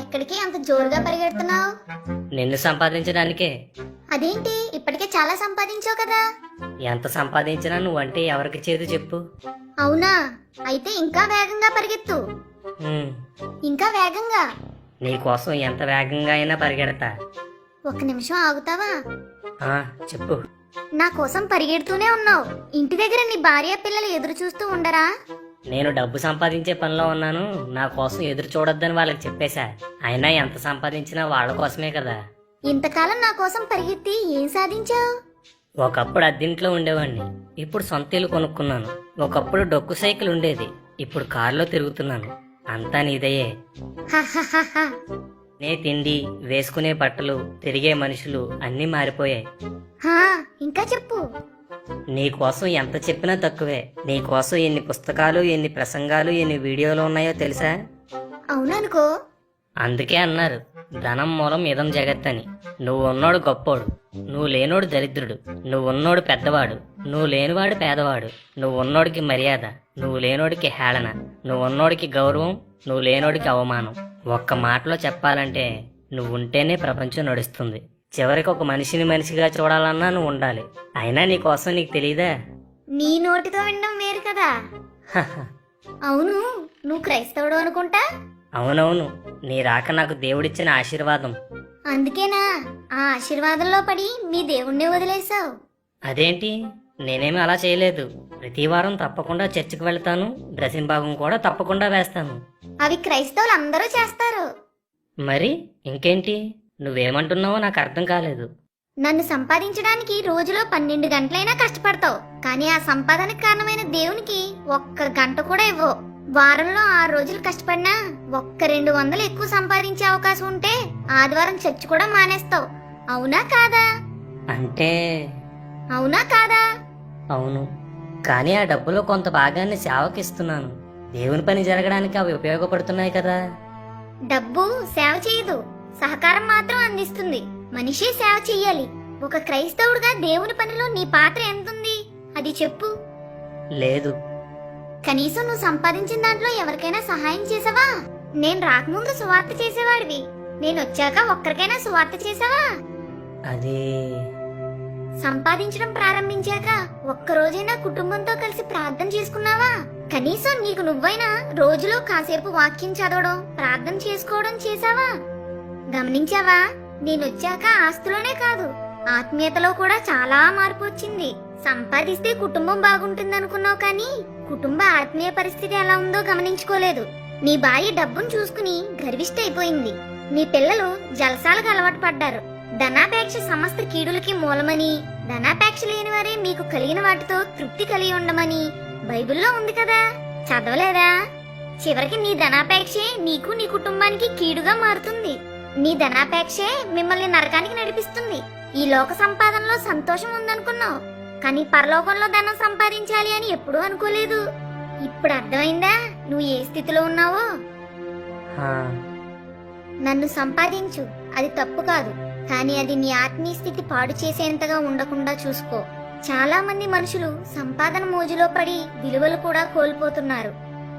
ఎక్కడికి అంత జోరుగా పరిగెడుతున్నావు? నిన్ను సంపాదించడానికే. అదేంటి, ఇప్పటికే చాలా సంపాదించావు కదా? ఎంత సంపాదించినా నువ్వంటే ఎవరికి చేదు చెప్పు. అవునా? అయితే ఇంకా వేగంగా పరిగెత్తు. ఉమ్, ఇంకా వేగంగా. నీకోసం ఎంత వేగంగా అయినా పరిగెడతా. ఒక్క నిమిషం ఆగుతావా? ఆ, చెప్పు. నా కోసం పరిగెడుతూనే ఉన్నావు. ఇంటి దగ్గర నీ భార్య పిల్లలు ఎదురు చూస్తూ ఉండరా? నేను డబ్బు సంపాదించే పనిలో ఉన్నాను, నా కోసం ఎదురు చూడొద్దని వాళ్ళకి చెప్పేశా. అయినా ఎంత సంపాదించినా వాళ్ళ కోసమే కదా. ఇంతకాలం నా కోసం పరిగెత్తి ఏం సాధించావు? ఒకప్పుడు అద్దెంట్లో ఉండేవాడిని, ఇప్పుడు సొంత ఇల్లు కొనుక్కున్నాను. ఒకప్పుడు డొక్కు సైకిల్ ఉండేది, ఇప్పుడు కారులో తిరుగుతున్నాను. అంతా నీదయ్యే. హహహహ. నే తిండి, వేసుకునే బట్టలు, తిరిగే మనుషులు అన్నీ మారిపోయాయి. హా, ఇంకా చెప్పు. నీకోసం ఎంత చెప్పినా తక్కువే. నీకోసం ఎన్ని పుస్తకాలు, ఎన్ని ప్రసంగాలు, ఎన్ని వీడియోలు ఉన్నాయో తెలుసా? అవుననుకో. అందుకే అన్నారు ధనం మూలం ఇదం జగత్ అని. నువ్వు ఉన్నోడు గొప్పోడు, నువ్వు లేనోడు దరిద్రుడు. నువ్వు ఉన్నోడు పెద్దవాడు, నువ్వు లేనివాడు పేదవాడు. నువ్వు ఉన్నోడికి మర్యాద, నువ్వు లేనోడికి హేళన. నువ్వు ఉన్నోడికి గౌరవం, నువ్వు లేనోడికి అవమానం. ఒక్క మాటలో చెప్పాలంటే నువ్వు ఉంటేనే ప్రపంచం నడుస్తుంది. చివరికి ఒక మనిషిని మనిషిగా చూడాలన్నా నువ్వు ఉండాలి. అయినా నీకోసం నీకు తెలీదా? నీ నోటితో వినడం వేరు కదా. అవును, నువ్వు క్రైస్తవుడు అనుకుంటా. అవునవును, నీ రాక నాకు దేవుడిచ్చిన ఆశీర్వాదం. అందుకేనా ఆ ఆశీర్వాదంలో పడి మీ దేవుణ్ణి వదిలేశావు? అదేంటి, నేనేమి అలా చేయలేదు. ప్రతి వారం తప్పకుండా చర్చికి వెళ్తాను, డ్రెస్సింగ్ భాగం కూడా తప్పకుండా వేస్తాను. అవి క్రైస్తవులు అందరూ చేస్తారు. మరి ఇంకేంటి? నువ్వేమంటున్నావో నాకు అర్థం కాలేదు. నన్ను సంపాదించడానికి రోజులో 12 గంటలైనా కష్టపడతావు, కానీ ఆ సంపాదనకు కారణమైన దేవునికి ఒక్క గంట కూడా ఇవ్వవు. వారంలో 6 రోజులు కష్టపడినా ఒక్క 200 ఎక్కువ సంపాదించే అవకాశం ఉంటే ఆదివారం చర్చి కూడా మానేస్తావు. అవునా కాదా? అంటే అవునా కాదా? అవును, కానీ ఆ డబ్బులో కొంత భాగాన్ని సేవకిస్తున్నాను. దేవుని పని జరగడానికి అవి ఉపయోగపడుతున్నాయి కదా. డబ్బు సేవ చేయదు, సహకారం మాత్రం అందిస్తుంది. మనిషి సేవ చెయ్యాలి. ఒక క్రైస్తవుడిగా దేవుని పనిలో నీ పాత్ర ఎంతుంది? అది చెప్పు. లేదు. కనీసం నువ్వు సంపాదించిన దాంట్లో ఎవరికైనా సహాయం చేసావా? నేను రాకముందు సువార్త చేసేవాడివి, నేను వచ్చాక ఒక్కరికైనా సువార్త చేసావా? అది సంపాదించడం ప్రారంభించాక ఒక్కరోజైనా కుటుంబంతో కలిసి ప్రార్థన చేసుకున్నావా? కనీసం నీకు నువ్వైనా రోజులో కాసేపు వాక్యం చదవడం, ప్రార్థన చేసుకోవడం చేసావా? గమనించావా? నేనొచ్చాక ఆస్తిలోనే కాదు, ఆత్మీయతలో కూడా చాలా మార్పు వచ్చింది. సంపాదిస్తే కుటుంబం బాగుంటుందనుకున్నావు, కానీ కుటుంబ ఆత్మీయ పరిస్థితి ఎలా ఉందో గమనించుకోలేదు. నీ భార్య డబ్బును చూసుకుని గర్విష్ట అయిపోయింది. నీ పిల్లలు జలసాలకు అలవాటు పడ్డారు. ధనాపేక్ష సమస్త కీడులకి మూలమని, ధనాపేక్ష లేని వారే మీకు కలిగిన వాటితో తృప్తి కలిగి ఉండమని బైబిల్లో ఉంది కదా. చదవలేదా? చివరికి నీ ధనాపేక్షే నీకు నీ కుటుంబానికి కీడుగా మారుతుంది. నీ ధనాపేక్షే మిమ్మల్ని నరకానికి నడిపిస్తుంది. ఈ లోక సంపాదనలో సంతోషం ఉందనుకున్నావు, కానీ పరలోకంలో ధనం సంపాదించాలి అని ఎప్పుడూ అనుకోలేదు. ఇప్పుడు అర్థమైందా నువ్వు ఏ స్థితిలో ఉన్నావో? హా, నన్ను సంపాదించు, అది తప్పు కాదు, కానీ అది నీ ఆత్మీయ స్థితి పాడు చేసేంతగా ఉండకుండా చూసుకో. చాలా మంది మనుషులు సంపాదన మోజులో పడి విలువలు కూడా కోల్పోతున్నారు.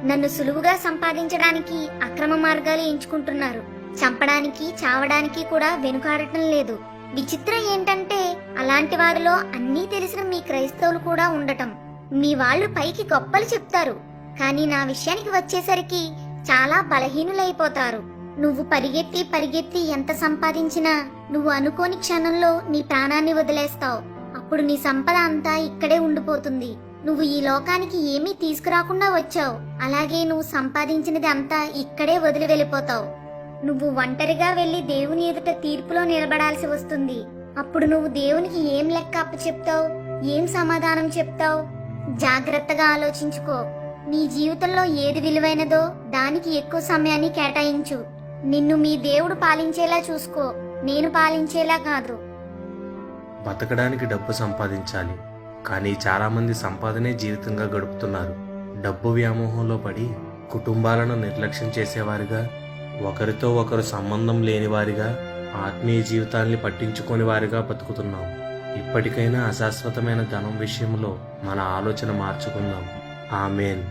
నన్ను సులువుగా సంపాదించడానికి అక్రమ మార్గాలు ఎంచుకుంటున్నారు. చంపడానికి, చావడానికి కూడా వెనుకాడటం లేదు. విచిత్రం ఏంటంటే అలాంటి వారిలో అన్నీ తెలిసిన మీ క్రైస్తవులు కూడా ఉండటం. మీ వాళ్ళు పైకి గొప్పలు చెప్తారు, కానీ నా విషయానికి వచ్చేసరికి చాలా బలహీనులైపోతారు. నువ్వు పరిగెత్తి పరిగెత్తి ఎంత సంపాదించినా నువ్వు అనుకోని క్షణంలో నీ ప్రాణాన్ని వదిలేస్తావు. అప్పుడు నీ సంపద అంతా ఇక్కడే ఉండిపోతుంది. నువ్వు ఈ లోకానికి ఏమీ తీసుకురాకుండా వచ్చావు, అలాగే నువ్వు సంపాదించినది అంతా ఇక్కడే వదిలి వెళ్ళిపోతావు. నువ్వు ఒంటరిగా వెళ్లి దేవుని ఎదుట తీర్పులో నిలబడాల్సి వస్తుంది. అప్పుడు నువ్వు దేవునికి ఏం లెక్క అప్పచెప్తావు? ఏం సమాధానం చెప్తావు? జాగ్రత్తగా ఆలోచించుకో. నీ జీవితంలో ఏది విలువైనదో దానికి ఎక్కువ సమయాన్ని కేటాయించు. నిన్ను మీ దేవుడు పాలించేలా చూసుకో, నేను పాలించేలా కాదు. బతకడానికి డబ్బు సంపాదించాలి, కానీ చాలామంది సంపాదనే జీవితంగా గడుపుతున్నారు. డబ్బు వ్యామోహంలో పడి కుటుంబాలను నిర్లక్ష్యం చేసేవారిగా, ఒకరితో ఒకరు సంబంధం లేనివారిగా, ఆత్మీయ జీవితాన్ని పట్టించుకోని వారిగా బతుకుతున్నాం. ఇప్పటికైనా అశాశ్వతమైన ధనం విషయంలో మన ఆలోచన మార్చుకుందాం. ఆమేన్.